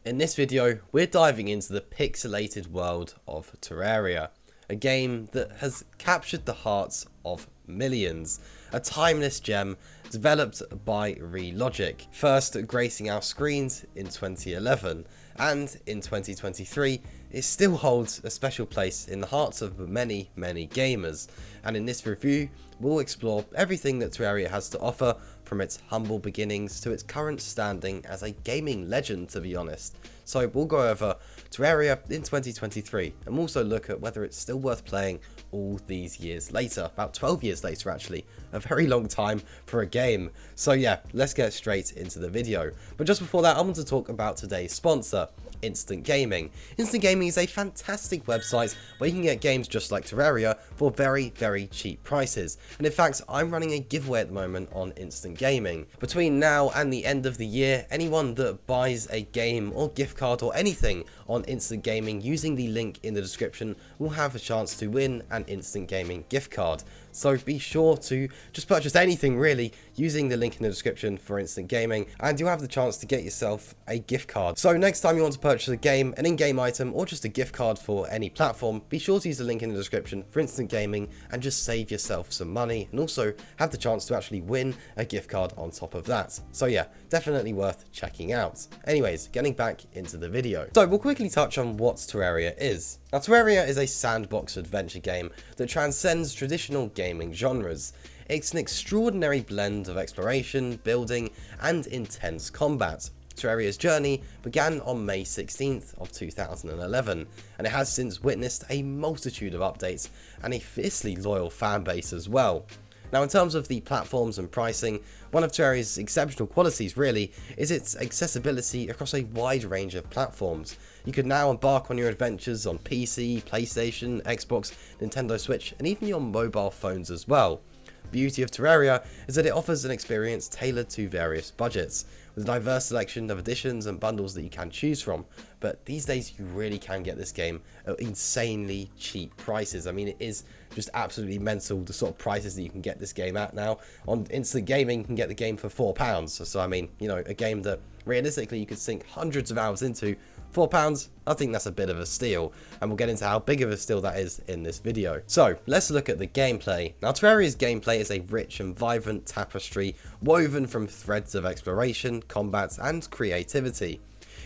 In this video, we're diving into the pixelated world of Terraria, a game that has captured the hearts of millions, a timeless gem developed by Relogic, first gracing our screens in 2011, and in 2023 it still holds a special place in the hearts of many gamers. And in this review, we'll explore everything that Terraria has to offer, from its humble beginnings to its current standing as a gaming legend, to be honest. So we'll go over Terraria in 2023 and we'll also look at whether it's still worth playing all these years later, about 12 years later actually, a very long time for a game. So yeah, let's get straight into the video. But just before that, I want to talk about today's sponsor, Instant Gaming. Instant Gaming is a fantastic website where you can get games just like Terraria for very cheap prices. And in fact, I'm running a giveaway at the moment on Instant Gaming. Between now and the end of the year, anyone that buys a game or gift card or anything on Instant Gaming using the link in the description will have a chance to win an Instant Gaming gift card. So be sure to just purchase anything really using the link in the description for Instant Gaming, and you'll have the chance to get yourself a gift card. So next time you want to purchase a game, an in-game item, or just a gift card for any platform, be sure to use the link in the description for Instant Gaming and just save yourself some money, and also have the chance to actually win a gift card on top of that. So yeah, definitely worth checking out. Anyways, getting back into the video. So we'll quickly touch on what Terraria is. Now, Terraria is a sandbox adventure game that transcends traditional gaming genres. It's an extraordinary blend of exploration, building, and intense combat. Terraria's journey began on May 16th of 2011, and it has since witnessed a multitude of updates and a fiercely loyal fan base as well. Now, in terms of the platforms and pricing, one of Terraria's exceptional qualities really is its accessibility across a wide range of platforms. You can now embark on your adventures on PC, PlayStation, Xbox, Nintendo Switch, and even your mobile phones as well. The beauty of Terraria is that it offers an experience tailored to various budgets, with a diverse selection of editions and bundles that you can choose from. But these days you really can get this game at insanely cheap prices. I mean, it is just absolutely mental the sort of prices that you can get this game at now. On Instant Gaming you can get the game for £4. So I mean, you know, a game that realistically you could sink hundreds of hours into. £4, I think that's a bit of a steal, and we'll get into how big of a steal that is in this video. So let's look at the gameplay. Now, Terraria's gameplay is a rich and vibrant tapestry woven from threads of exploration, combat, and creativity.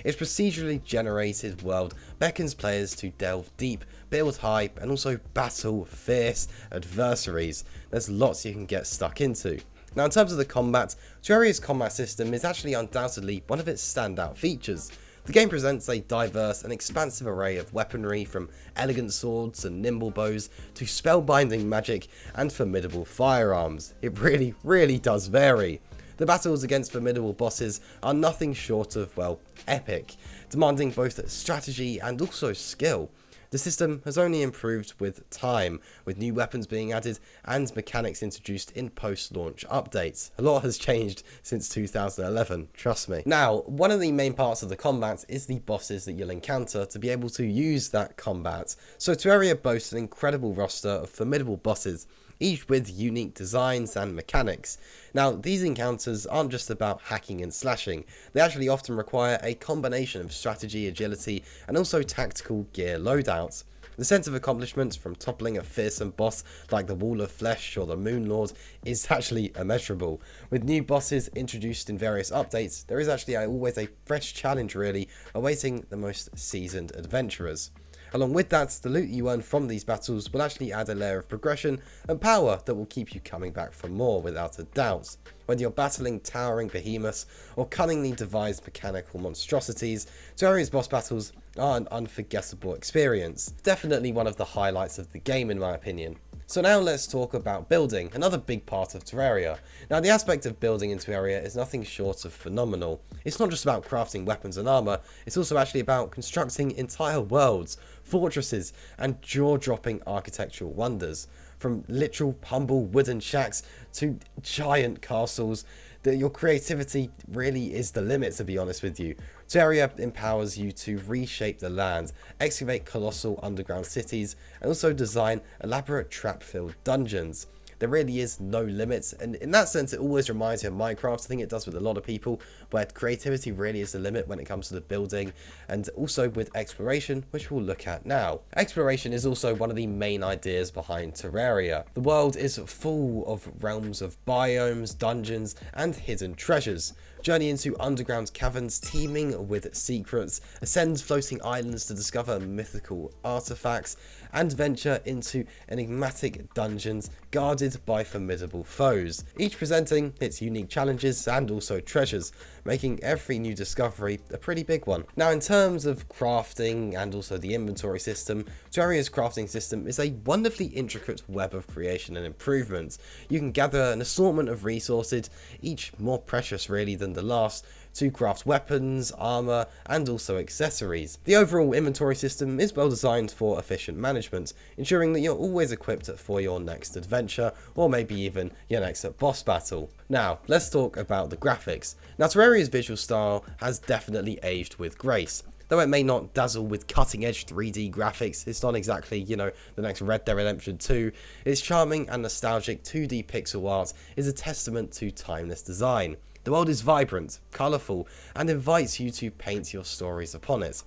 Its procedurally generated world beckons players to delve deep, build hype, and also battle fierce adversaries. There's lots you can get stuck into. Now, in terms of the combat, Terraria's combat system is actually undoubtedly one of its standout features. The game presents a diverse and expansive array of weaponry, from elegant swords and nimble bows to spellbinding magic and formidable firearms. It really does vary. The battles against formidable bosses are nothing short of, well, epic, demanding both strategy and also skill. The system has only improved with time, with new weapons being added and mechanics introduced in post-launch updates. A lot has changed since 2011, trust me. Now, one of the main parts of the combat is the bosses that you'll encounter to be able to use that combat. So Terraria boasts an incredible roster of formidable bosses, each with unique designs and mechanics. Now, these encounters aren't just about hacking and slashing, they actually often require a combination of strategy, agility, and also tactical gear loadouts. The sense of accomplishment from toppling a fearsome boss like the Wall of Flesh or the Moon Lord is actually immeasurable. With new bosses introduced in various updates, there is actually always a fresh challenge really awaiting the most seasoned adventurers. Along with that, the loot you earn from these battles will actually add a layer of progression and power that will keep you coming back for more without a doubt. Whether you're battling towering behemoths or cunningly devised mechanical monstrosities, Terraria's boss battles are an unforgettable experience. Definitely one of the highlights of the game in my opinion. So now let's talk about building, another big part of Terraria. Now, the aspect of building in Terraria is nothing short of phenomenal. It's not just about crafting weapons and armor, it's also actually about constructing entire worlds, fortresses, and jaw-dropping architectural wonders. From literal humble wooden shacks to giant castles, your creativity really is the limit, to be honest with you. Terraria empowers you to reshape the land, excavate colossal underground cities, and also design elaborate trap-filled dungeons. there really is no limits, and in that sense it always reminds me of Minecraft. I think it does with a lot of people, where creativity really is the limit when it comes to the building, and also with exploration, which we'll look at now. Exploration is also one of the main ideas behind Terraria. The world is full of realms of biomes, dungeons, and hidden treasures. Journey into underground caverns teeming with secrets, ascend floating islands to discover mythical artifacts, and venture into enigmatic dungeons guarded by formidable foes, each presenting its unique challenges and also treasures, making every new discovery a pretty big one. Now, in terms of crafting and also the inventory system, Terraria's crafting system is a wonderfully intricate web of creation and improvement. You can gather an assortment of resources, each more precious really than the last, to craft weapons, armor, and also accessories. The overall inventory system is well designed for efficient management, ensuring that you're always equipped for your next adventure, or maybe even your next boss battle. Now, let's talk about the graphics. Now, Terraria's visual style has definitely aged with grace. Though it may not dazzle with cutting-edge 3D graphics, it's not exactly, you know, the next Red Dead Redemption 2, its charming and nostalgic 2D pixel art is a testament to timeless design. The world is vibrant, colourful, and invites you to paint your stories upon it.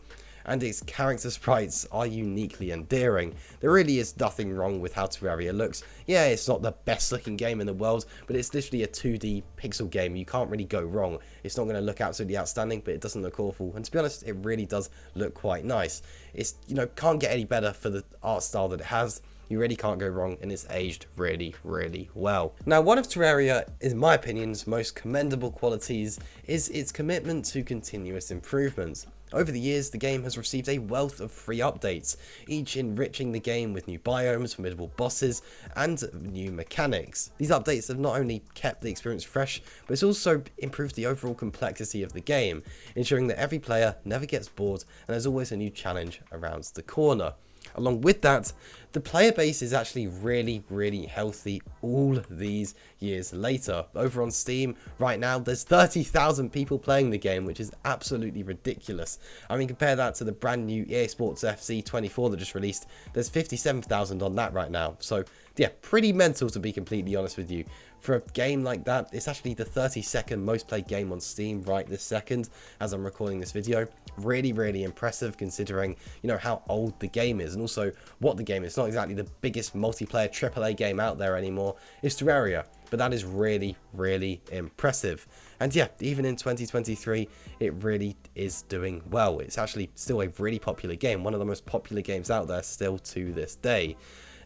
And its character sprites are uniquely endearing. There really is nothing wrong with how Terraria looks. Yeah, it's not the best looking game in the world, but it's literally a 2D pixel game. You can't really go wrong. It's not going to look absolutely outstanding, but it doesn't look awful. And to be honest, it really does look quite nice. It's, you know, can't get any better for the art style that it has. You really can't go wrong, and it's aged really, really well. Now, one of Terraria, in my opinion, most commendable qualities is its commitment to continuous improvement. Over the years, the game has received a wealth of free updates, each enriching the game with new biomes, formidable bosses, and new mechanics. These updates have not only kept the experience fresh, but it's also improved the overall complexity of the game, ensuring that every player never gets bored and there's always a new challenge around the corner. Along with that, the player base is actually really healthy all these years later. Over on Steam, right now, there's 30,000 people playing the game, which is absolutely ridiculous. I mean, compare that to the brand new EA Sports FC 24 that just released. There's 57,000 on that right now. So, yeah, pretty mental, to be completely honest with you. For a game like that, it's actually the 32nd most played game on Steam right this second as I'm recording this video. Really impressive, considering, you know, how old the game is and also what the game is. It's not exactly the biggest multiplayer AAA game out there anymore. It's Terraria, but that is really impressive. And yeah, even in 2023, it really is doing well. It's actually still a really popular game, one of the most popular games out there still to this day.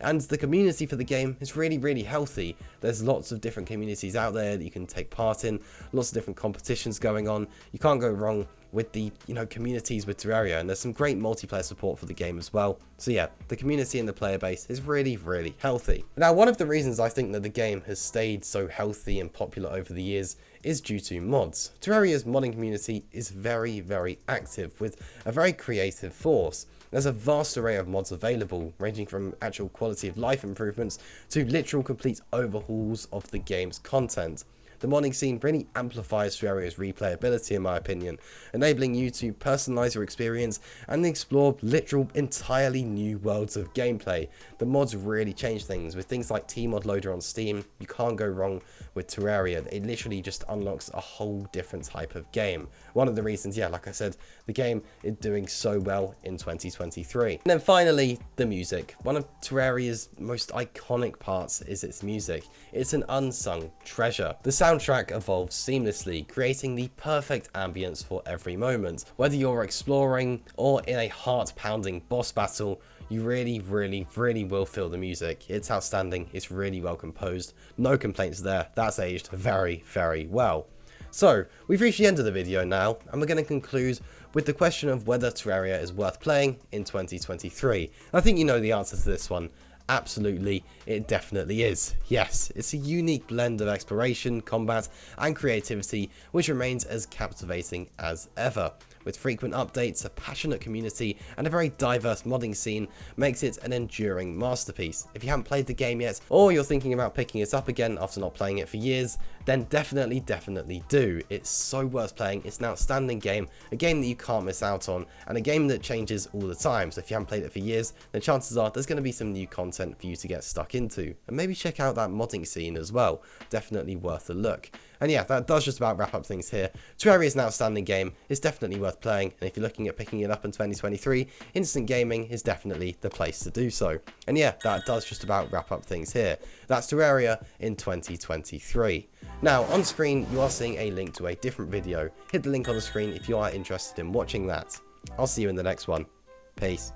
And the community for the game is really healthy. There's lots of different communities out there that you can take part in, lots of different competitions going on. You can't go wrong with the, you know, communities with Terraria, and there's some great multiplayer support for the game as well. So yeah, the community and the player base is really healthy. Now, one of the reasons I think that the game has stayed so healthy and popular over the years is due to mods. Terraria's modding community is very active, with a very creative force. There's a vast array of mods available, ranging from actual quality of life improvements to literal complete overhauls of the game's content. The modding scene really amplifies Terraria's replayability, in my opinion, enabling you to personalize your experience and explore literal entirely new worlds of gameplay. The mods really change things. With things like T-Mod Loader on Steam, you can't go wrong with Terraria. It literally just unlocks a whole different type of game. One of the reasons, yeah, like I said, the game is doing so well in 2023. And then finally, the music. One of Terraria's most iconic parts is its music. It's an unsung treasure. The soundtrack evolves seamlessly, creating the perfect ambience for every moment. Whether you're exploring or in a heart-pounding boss battle, you really will feel the music. It's outstanding, it's really well composed, no complaints there. That's aged very well. So, we've reached the end of the video now, and we're going to conclude with the question of whether Terraria is worth playing in 2023. I think you know the answer to this one. Absolutely, it definitely is. Yes, it's a unique blend of exploration, combat, and creativity, which remains as captivating as ever. with frequent updates, a passionate community, and a very diverse modding scene, makes it an enduring masterpiece. If you haven't played the game yet, or you're thinking about picking it up again after not playing it for years, then definitely do. It's so worth playing. It's an outstanding game, a game that you can't miss out on, and a game that changes all the time. So if you haven't played it for years, then chances are there's going to be some new content for you to get stuck into. And maybe check out that modding scene as well. Definitely worth a look. And yeah, that does just about wrap up things here. Terraria is an outstanding game. It's definitely worth playing. And if you're looking at picking it up in 2023, instant gaming is definitely the place to do so. And yeah, that does just about wrap up things here. That's Terraria in 2023. Now, on screen, you are seeing a link to a different video. Hit the link on the screen if you are interested in watching that. I'll see you in the next one. Peace.